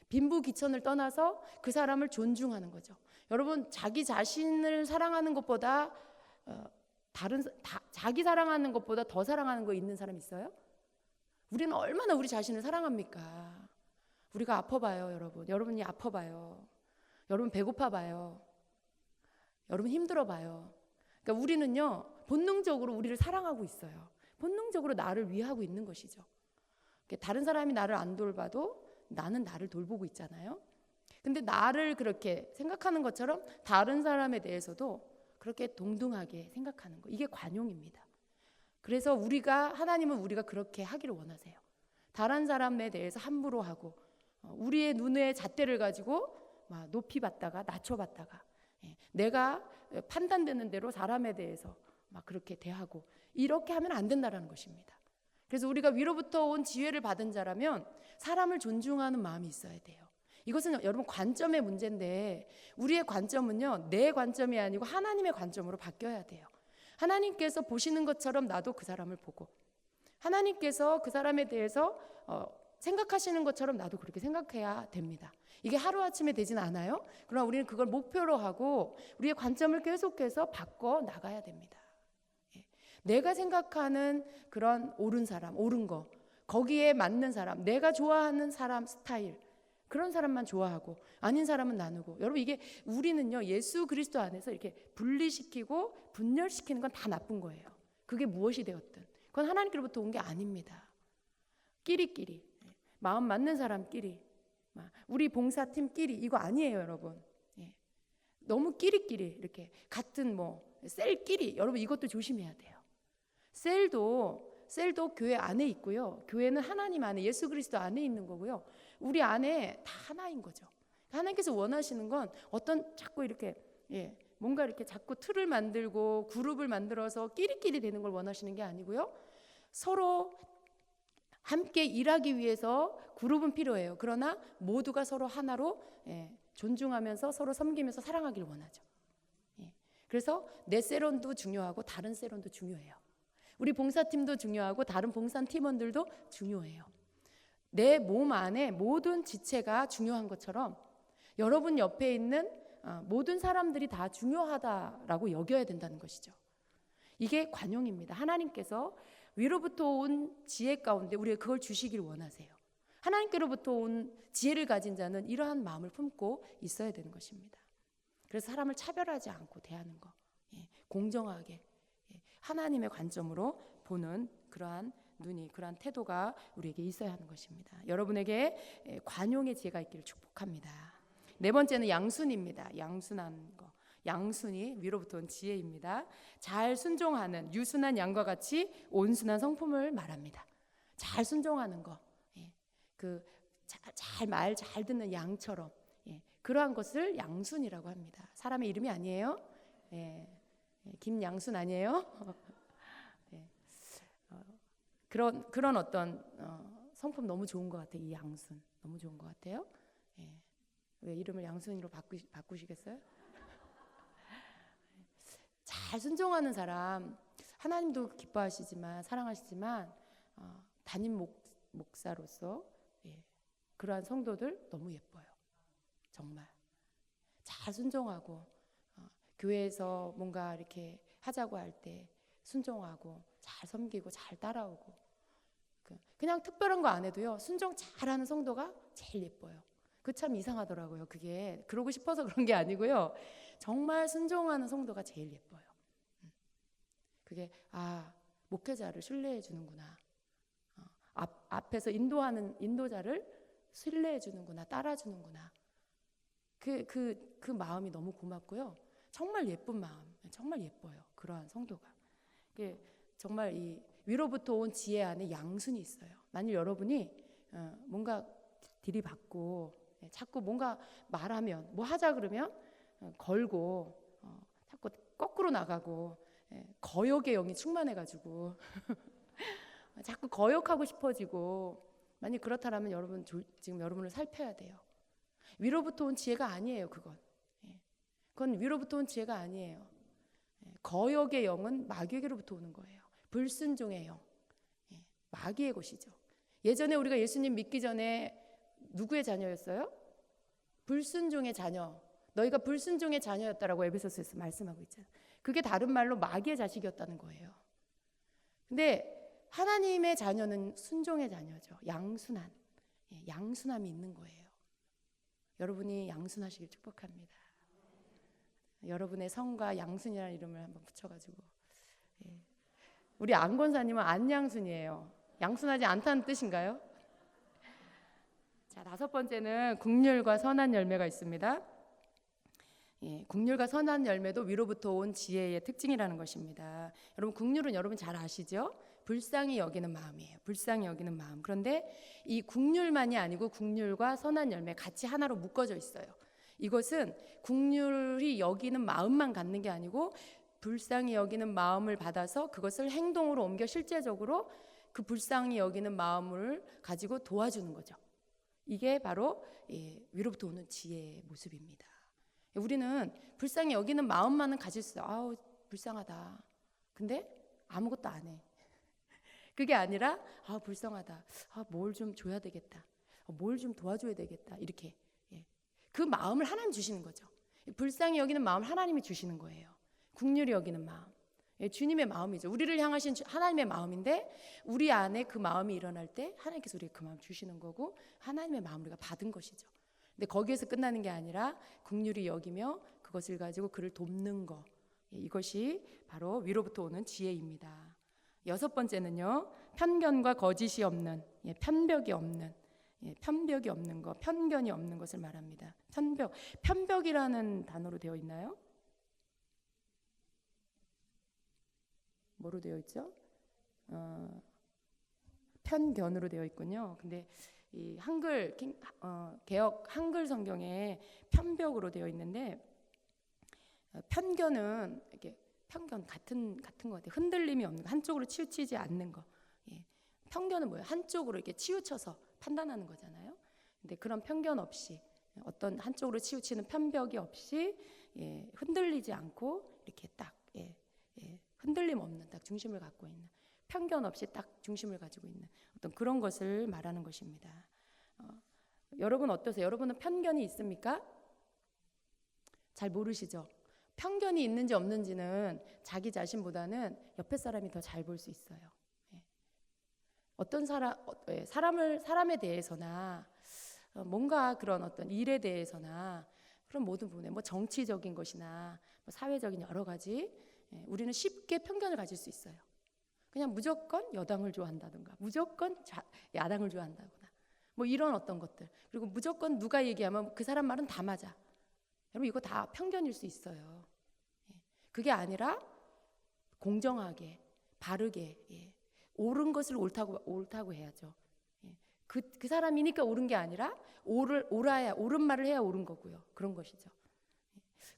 빈부귀천을 떠나서 그 사람을 존중하는 거죠. 여러분 자기 자신을 사랑하는 것보다 자기 사랑하는 것보다 더 사랑하는 거 있는 사람 있어요? 우리는 얼마나 우리 자신을 사랑합니까? 우리가 아파봐요, 여러분. 여러분이 아파봐요. 여러분 배고파봐요. 여러분 힘들어봐요. 그러니까 우리는요 본능적으로 우리를 사랑하고 있어요. 본능적으로 나를 위하고 있는 것이죠. 다른 사람이 나를 안 돌봐도 나는 나를 돌보고 있잖아요. 근데 나를 그렇게 생각하는 것처럼 다른 사람에 대해서도 그렇게 동등하게 생각하는 거, 이게 관용입니다. 그래서 하나님은 우리가 그렇게 하기를 원하세요. 다른 사람에 대해서 함부로 하고 우리의 눈의 잣대를 가지고 막 높이봤다가 낮춰봤다가 내가 판단되는 대로 사람에 대해서 막 그렇게 대하고 이렇게 하면 안 된다는 것입니다. 그래서 우리가 위로부터 온 지혜를 받은 자라면 사람을 존중하는 마음이 있어야 돼요. 이것은 여러분 관점의 문제인데 우리의 관점은요 내 관점이 아니고 하나님의 관점으로 바뀌어야 돼요. 하나님께서 보시는 것처럼 나도 그 사람을 보고 하나님께서 그 사람에 대해서 생각하시는 것처럼 나도 그렇게 생각해야 됩니다. 이게 하루아침에 되진 않아요. 그러나 우리는 그걸 목표로 하고 우리의 관점을 계속해서 바꿔 나가야 됩니다. 내가 생각하는 그런 옳은 사람, 옳은 거, 거기에 맞는 사람, 내가 좋아하는 사람 스타일, 그런 사람만 좋아하고 아닌 사람은 나누고. 여러분 이게 우리는요 예수 그리스도 안에서 이렇게 분리시키고 분열시키는 건 다 나쁜 거예요. 그게 무엇이 되었든 그건 하나님께로부터 온 게 아닙니다. 끼리끼리, 마음 맞는 사람끼리, 우리 봉사팀끼리, 이거 아니에요 여러분. 너무 끼리끼리 이렇게 같은 셀끼리, 여러분 이것도 조심해야 돼요. 셀도 교회 안에 있고요. 교회는 하나님 안에, 예수 그리스도 안에 있는 거고요. 우리 안에 다 하나인 거죠. 하나님께서 원하시는 건 어떤 자꾸 이렇게 뭔가 이렇게 자꾸 틀을 만들고 그룹을 만들어서 끼리끼리 되는 걸 원하시는 게 아니고요. 서로 함께 일하기 위해서 그룹은 필요해요. 그러나 모두가 서로 하나로 존중하면서 서로 섬기면서 사랑하기를 원하죠. 그래서 내 세론도 중요하고 다른 세론도 중요해요. 우리 봉사팀도 중요하고 다른 봉사팀원들도 중요해요. 내 몸 안에 모든 지체가 중요한 것처럼 여러분 옆에 있는 모든 사람들이 다 중요하다라고 여겨야 된다는 것이죠. 이게 관용입니다. 하나님께서 위로부터 온 지혜 가운데 우리가 그걸 주시길 원하세요. 하나님께로부터 온 지혜를 가진 자는 이러한 마음을 품고 있어야 되는 것입니다. 그래서 사람을 차별하지 않고 대하는 거, 공정하게 하나님의 관점으로 보는 그러한 눈이, 그러한 태도가 우리에게 있어야 하는 것입니다. 여러분에게 관용의 지혜가 있기를 축복합니다. 네 번째는 양순입니다. 양순한 거. 양순이 위로부터 온 지혜입니다. 잘 순종하는 유순한 양과 같이 온순한 성품을 말합니다. 잘 순종하는 거, 잘 말 잘 듣는 양처럼, 그러한 것을 양순이라고 합니다. 사람의 이름이 아니에요. 김양순 아니에요. 그런 어떤 성품 너무 좋은 것 같아요. 이 양순 너무 좋은 것 같아요. 왜 이름을 양순이로 바꾸시겠어요? 잘 순종하는 사람, 하나님도 기뻐하시지만 사랑하시지만 담임 목사로서 그러한 성도들 너무 예뻐요. 정말 잘 순종하고 교회에서 뭔가 이렇게 하자고 할 때 순종하고 잘 섬기고 잘 따라오고, 그냥 특별한 거 안 해도요 순종 잘하는 성도가 제일 예뻐요. 그 참 이상하더라고요. 그게 그러고 싶어서 그런 게 아니고요. 정말 순종하는 성도가 제일 예뻐요. 그게 목회자를 신뢰해 주는구나. 앞에서 인도하는 인도자를 신뢰해 주는구나, 따라 주는구나. 그 마음이 너무 고맙고요. 정말 예쁜 마음, 정말 예뻐요. 그러한 성도가. 정말 이 위로부터 온 지혜 안에 양순이 있어요. 만일 여러분이 뭔가 들이받고 자꾸 뭔가 말하면 뭐 하자 그러면 걸고 자꾸 거꾸로 나가고 거역의 영이 충만해가지고 자꾸 거역하고 싶어지고, 만약 그렇다면 여러분 지금 여러분을 살펴야 돼요. 위로부터 온 지혜가 아니에요. 그건 위로부터 온 지혜가 아니에요. 거역의 영은 마귀에게로부터 오는 거예요. 불순종의 영, 마귀의 것이죠. 예전에 우리가 예수님 믿기 전에 누구의 자녀였어요? 불순종의 자녀. 너희가 불순종의 자녀였다라고 에베소서에서 말씀하고 있잖아요. 그게 다른 말로 마귀의 자식이었다는 거예요. 근데 하나님의 자녀는 순종의 자녀죠. 양순한, 양순함이 있는 거예요. 여러분이 양순하시길 축복합니다. 여러분의 성과 양순이라는 이름을 한번 붙여가지고, 우리 안권사님은 안양순이에요. 양순하지 않다는 뜻인가요? 자, 5번째는 국률과 선한 열매가 있습니다. 국률과 선한 열매도 위로부터 온 지혜의 특징이라는 것입니다. 여러분, 국률은 여러분 잘 아시죠? 불쌍히 여기는 마음이에요. 불쌍히 여기는 마음. 그런데 이 국률만이 아니고 국률과 선한 열매 같이 하나로 묶어져 있어요. 이것은 국률이 여기는 마음만 갖는 게 아니고 불쌍히 여기는 마음을 받아서 그것을 행동으로 옮겨 실제적으로 그 불쌍히 여기는 마음을 가지고 도와주는 거죠. 이게 바로 위로부터 오는 지혜의 모습입니다. 우리는 불쌍히 여기는 마음만은 가질 수 있어요. 아우, 불쌍하다. 근데 아무것도 안 해. 그게 아니라 불쌍하다. 뭘 좀 줘야 되겠다. 뭘 좀 도와줘야 되겠다. 이렇게 그 마음을 하나님 주시는 거죠. 불쌍히 여기는 마음을 하나님이 주시는 거예요. 국률이 여기는 마음. 주님의 마음이죠. 우리를 향하신 하나님의 마음인데 우리 안에 그 마음이 일어날 때 하나님께서 우리에게 그 마음 주시는 거고 하나님의 마음을 우리가 받은 것이죠. 근데 거기에서 끝나는 게 아니라 국률이 여기며 그것을 가지고 그를 돕는 것. 이것이 바로 위로부터 오는 지혜입니다. 6번째는요. 편견과 거짓이 없는, 편벽이 없는, 편벽이 없는 것, 편견이 없는 것을 말합니다. 편벽이라는 단어로 되어 있나요? 뭐로 되어 있죠? 편견으로 되어 있군요. 근데 이 한글 개역 한글 성경에 편벽으로 되어 있는데 편견은 이렇게 편견 같은 것 같아요. 흔들림이 없는 거, 한쪽으로 치우치지 않는 거. 편견은 뭐예요? 한쪽으로 이렇게 치우쳐서 판단하는 거잖아요. 근데 그런 편견 없이 어떤 한쪽으로 치우치는 편벽이 없이 흔들리지 않고 이렇게 딱 흔들림 없는 딱 중심을 갖고 있는 편견 없이 딱 중심을 가지고 있는 어떤 그런 것을 말하는 것입니다. 여러분 어떠세요? 여러분은 편견이 있습니까? 잘 모르시죠? 편견이 있는지 없는지는 자기 자신보다는 옆에 사람이 더 잘 볼 수 있어요. 어떤 사람에 대해서나 뭔가 그런 어떤 일에 대해서나 그런 모든 부분에 뭐 정치적인 것이나 뭐 사회적인 여러 가지 우리는 쉽게 편견을 가질 수 있어요. 그냥 무조건 여당을 좋아한다든가 무조건 야당을 좋아한다거나 뭐 이런 어떤 것들 그리고 무조건 누가 얘기하면 그 사람 말은 다 맞아. 여러분 이거 다 편견일 수 있어요. 그게 아니라 공정하게 바르게 옳은 것을 옳다고 해야죠. 그 사람이니까 옳은 게 아니라 옳은 말을 해야 옳은 거고요. 그런 것이죠.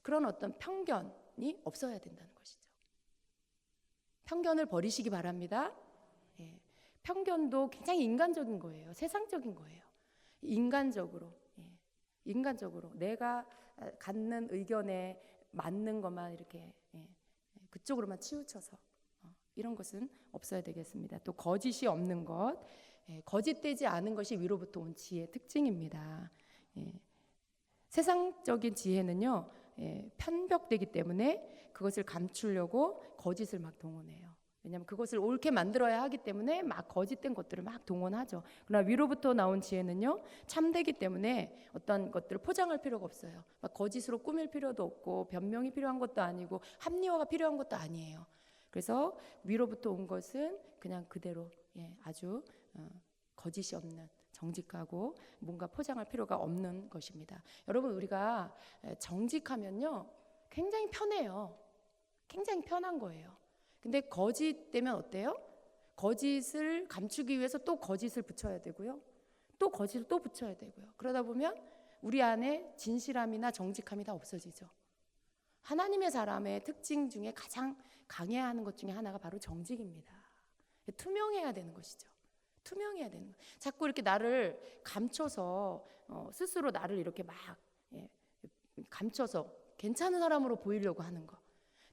그런 어떤 편견이 없어야 된다는 것이죠. 편견을 버리시기 바랍니다. 편견도 굉장히 인간적인 거예요. 세상적인 거예요. 인간적으로 내가 갖는 의견에 맞는 것만 이렇게 그쪽으로만 치우쳐서 이런 것은 없어야 되겠습니다. 또 거짓이 없는 것, 거짓되지 않은 것이 위로부터 온 지혜의 특징입니다. 세상적인 지혜는요, 편벽되기 때문에 그것을 감추려고 거짓을 막 동원해요. 왜냐하면 그것을 옳게 만들어야 하기 때문에 막 거짓된 것들을 막 동원하죠. 그러나 위로부터 나온 지혜는요, 참되기 때문에 어떤 것들을 포장할 필요가 없어요. 막 거짓으로 꾸밀 필요도 없고 변명이 필요한 것도 아니고 합리화가 필요한 것도 아니에요. 그래서 위로부터 온 것은 그냥 그대로 아주 거짓이 없는 정직하고 뭔가 포장할 필요가 없는 것입니다. 여러분 우리가 정직하면요 굉장히 편해요. 굉장히 편한 거예요. 근데 거짓되면 어때요? 거짓을 감추기 위해서 또 거짓을 붙여야 되고요. 또 거짓을 또 붙여야 되고요. 그러다 보면 우리 안에 진실함이나 정직함이 다 없어지죠. 하나님의 사람의 특징 중에 가장 강해야 하는 것 중에 하나가 바로 정직입니다. 투명해야 되는 것이죠. 투명해야 되는 거. 자꾸 이렇게 나를 감춰서 스스로 나를 이렇게 막 감춰서 괜찮은 사람으로 보이려고 하는 거.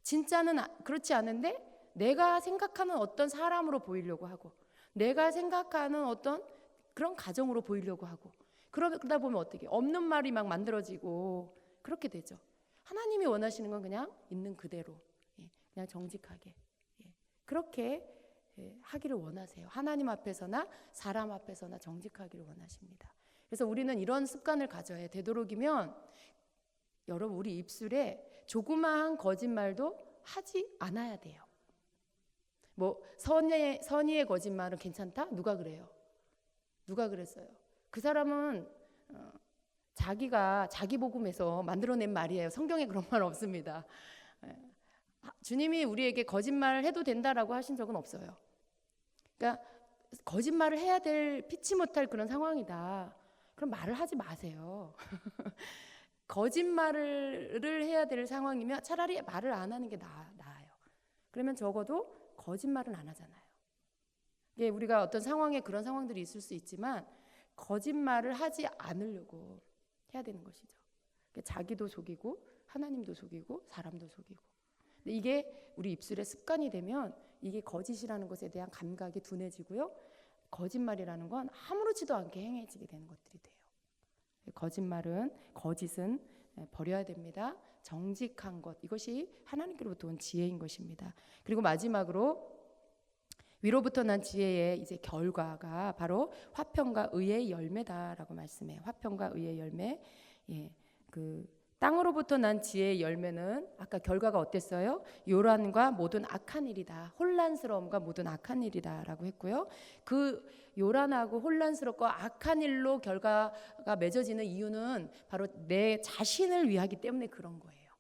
진짜는 그렇지 않은데 내가 생각하는 어떤 사람으로 보이려고 하고, 내가 생각하는 어떤 그런 가정으로 보이려고 하고, 그러다 보면 어떻게 없는 말이 막 만들어지고 그렇게 되죠. 하나님이 원하시는 건 그냥 있는 그대로, 그냥 정직하게, 그렇게 하기를 원하세요. 하나님 앞에서나 사람 앞에서나 정직하기를 원하십니다. 그래서 우리는 이런 습관을 가져야 해요. 되도록이면 여러분, 우리 입술에 조그마한 거짓말도 하지 않아야 돼요. 뭐 선의의 거짓말은 괜찮다? 누가 그래요? 누가 그랬어요? 그 사람은 자기가 자기 복음에서 만들어낸 말이에요. 성경에 그런 말 없습니다. 주님이 우리에게 거짓말을 해도 된다라고 하신 적은 없어요. 그러니까 거짓말을 해야 될 피치 못할 그런 상황이다. 그럼 말을 하지 마세요. 거짓말을 해야 될 상황이면 차라리 말을 안 하는 게 나아요. 그러면 적어도 거짓말은 안 하잖아요. 이게 우리가 어떤 상황에 그런 상황들이 있을 수 있지만 거짓말을 하지 않으려고 해야 되는 것이죠. 자기도 속이고 하나님도 속이고 사람도 속이고. 근데 이게 우리 입술의 습관이 되면 이게 거짓이라는 것에 대한 감각이 둔해지고요. 거짓말이라는 건 아무렇지도 않게 행해지게 되는 것들이 돼요. 거짓은 버려야 됩니다. 정직한 것, 이것이 하나님께로부터 온 지혜인 것입니다. 그리고 마지막으로 위로부터 난 지혜의 이제 결과가 바로 화평과 의의 열매다라고 말씀해요. 화평과 의의 열매. 땅으로부터 난 지혜의 열매는 아까 결과가 어땠어요? 요란과 모든 악한 일이다. 혼란스러움과 모든 악한 일이다라고 했고요. 그 요란하고 혼란스럽고 악한 일로 결과가 맺어지는 이유는 바로 내 자신을 위하기 때문에 그런 거예요.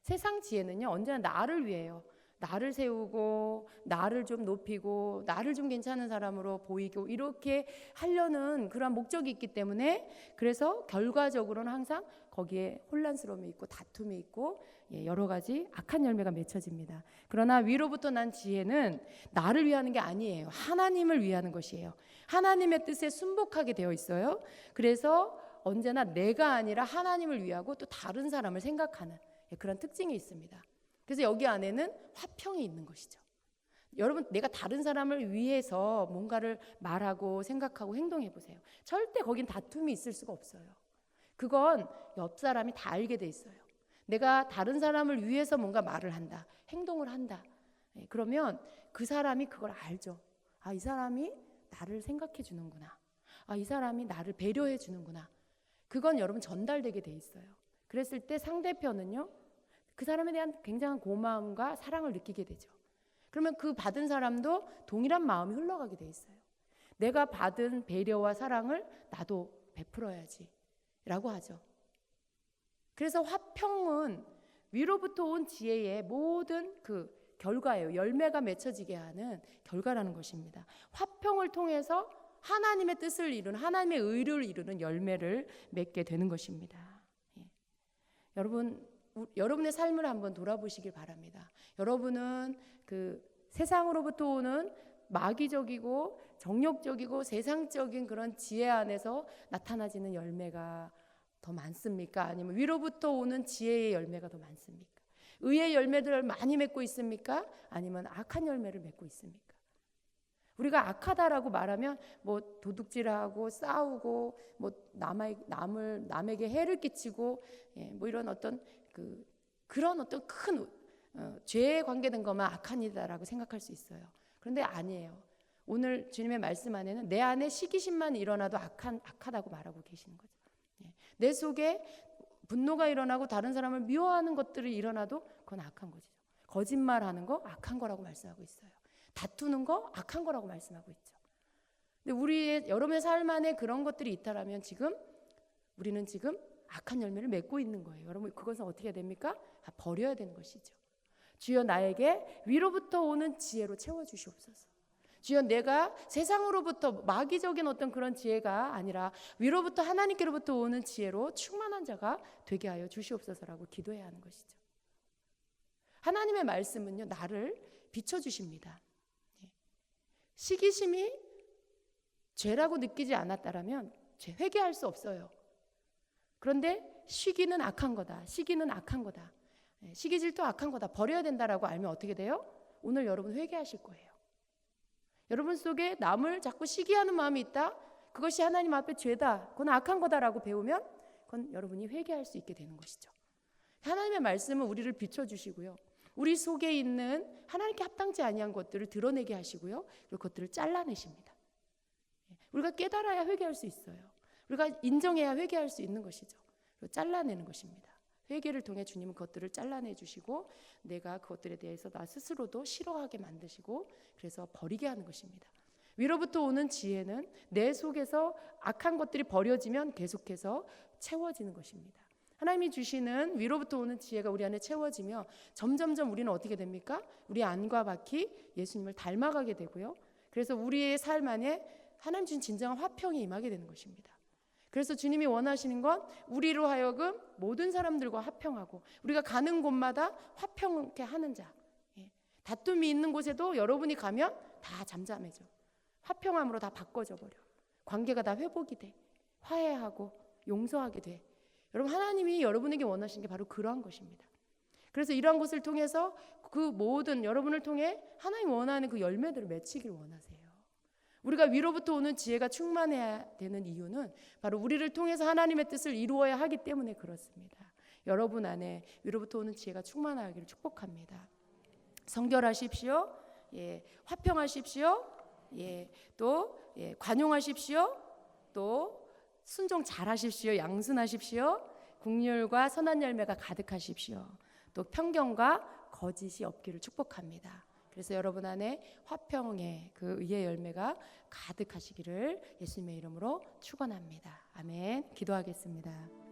세상 지혜는요, 언제나 나를 위해요. 나를 세우고 나를 좀 높이고 나를 좀 괜찮은 사람으로 보이고 이렇게 하려는 그런 목적이 있기 때문에, 그래서 결과적으로는 항상 거기에 혼란스러움이 있고 다툼이 있고 여러 가지 악한 열매가 맺혀집니다. 그러나 위로부터 난 지혜는 나를 위하는 게 아니에요. 하나님을 위하는 것이에요. 하나님의 뜻에 순복하게 되어 있어요. 그래서 언제나 내가 아니라 하나님을 위하고 또 다른 사람을 생각하는 그런 특징이 있습니다. 그래서 여기 안에는 화평이 있는 것이죠. 여러분, 내가 다른 사람을 위해서 뭔가를 말하고 생각하고 행동해 보세요. 절대 거긴 다툼이 있을 수가 없어요. 그건 옆 사람이 다 알게 돼 있어요. 내가 다른 사람을 위해서 뭔가 말을 한다, 행동을 한다. 그러면 그 사람이 그걸 알죠. 이 사람이 나를 생각해 주는구나. 이 사람이 나를 배려해 주는구나. 그건 여러분 전달되게 돼 있어요. 그랬을 때 상대편은요, 그 사람에 대한 굉장한 고마움과 사랑을 느끼게 되죠. 그러면 그 받은 사람도 동일한 마음이 흘러가게 돼 있어요. 내가 받은 배려와 사랑을 나도 베풀어야지 라고 하죠. 그래서 화평은 위로부터 온 지혜의 모든 그 결과예요. 열매가 맺혀지게 하는 결과라는 것입니다. 화평을 통해서 하나님의 뜻을 이루는, 하나님의 의를 이루는 열매를 맺게 되는 것입니다. 여러분의 삶을 한번 돌아보시길 바랍니다. 여러분은 그 세상으로부터 오는 마귀적이고 정욕적이고 세상적인 그런 지혜 안에서 나타나지는 열매가 더 많습니까? 아니면 위로부터 오는 지혜의 열매가 더 많습니까? 의의 열매들을 많이 맺고 있습니까? 아니면 악한 열매를 맺고 있습니까? 우리가 악하다라고 말하면 뭐 도둑질하고 싸우고 뭐 남에게 해를 끼치고 뭐 이런 어떤 그런 어떤 큰 죄에 관계된 것만 악한 일이다라고 생각할 수 있어요. 그런데 아니에요. 오늘 주님의 말씀 안에는 내 안에 시기심만 일어나도 악하다고 말하고 계시는 거죠. 내 속에 분노가 일어나고 다른 사람을 미워하는 것들이 일어나도 그건 악한 거죠. 거짓말하는 거 악한 거라고 말씀하고 있어요. 다투는 거 악한 거라고 말씀하고 있죠. 근데 여러분의 삶 안에 그런 것들이 있다라면 우리는 지금 악한 열매를 맺고 있는 거예요. 여러분, 그것은 어떻게 해야 됩니까? 버려야 되는 것이죠. 주여, 나에게 위로부터 오는 지혜로 채워주시옵소서. 주여, 내가 세상으로부터 마귀적인 어떤 그런 지혜가 아니라 위로부터 하나님께로부터 오는 지혜로 충만한 자가 되게 하여 주시옵소서라고 기도해야 하는 것이죠. 하나님의 말씀은요, 나를 비춰주십니다. 시기심이 죄라고 느끼지 않았다라면 회개할 수 없어요. 그런데 시기는 악한 거다. 시기는 악한 거다. 시기 질투 악한 거다 버려야 된다라고 알면 어떻게 돼요? 오늘 여러분 회개하실 거예요. 여러분 속에 남을 자꾸 시기하는 마음이 있다. 그것이 하나님 앞에 죄다. 그건 악한 거다라고 배우면 그건 여러분이 회개할 수 있게 되는 것이죠. 하나님의 말씀은 우리를 비춰주시고요. 우리 속에 있는 하나님께 합당치 아니한 것들을 드러내게 하시고요. 그리고 그것들을 잘라내십니다. 우리가 깨달아야 회개할 수 있어요. 우리가 인정해야 회개할 수 있는 것이죠. 그리고 잘라내는 것입니다. 회개를 통해 주님은 그것들을 잘라내 주시고 내가 그것들에 대해서 나 스스로도 싫어하게 만드시고 그래서 버리게 하는 것입니다. 위로부터 오는 지혜는 내 속에서 악한 것들이 버려지면 계속해서 채워지는 것입니다. 하나님이 주시는 위로부터 오는 지혜가 우리 안에 채워지며 점점점 우리는 어떻게 됩니까? 우리 안과 밖이 예수님을 닮아가게 되고요. 그래서 우리의 삶 안에 하나님 주신 진정한 화평이 임하게 되는 것입니다. 그래서 주님이 원하시는 건 우리로 하여금 모든 사람들과 화평하고 우리가 가는 곳마다 화평케 하는 자. 다툼이 있는 곳에도 여러분이 가면 다 잠잠해져. 화평함으로 다 바꿔져 버려. 관계가 다 회복이 돼. 화해하고 용서하게 돼. 여러분 하나님이 여러분에게 원하시는 게 바로 그러한 것입니다. 그래서 이러한 것을 통해서 그 모든 여러분을 통해 하나님 원하는 그 열매들을 맺히길 원하세요. 우리가 위로부터 오는 지혜가 충만해야 되는 이유는 바로 우리를 통해서 하나님의 뜻을 이루어야 하기 때문에 그렇습니다. 여러분 안에 위로부터 오는 지혜가 충만하기를 축복합니다. 성결하십시오. 화평하십시오. 또 관용하십시오. 또 순종 잘하십시오. 양순하십시오. 긍휼과 선한 열매가 가득하십시오. 또 편견과 거짓이 없기를 축복합니다. 그래서 여러분 안에 화평의 그 의의 열매가 가득하시기를 예수님의 이름으로 축원합니다. 아멘. 기도하겠습니다.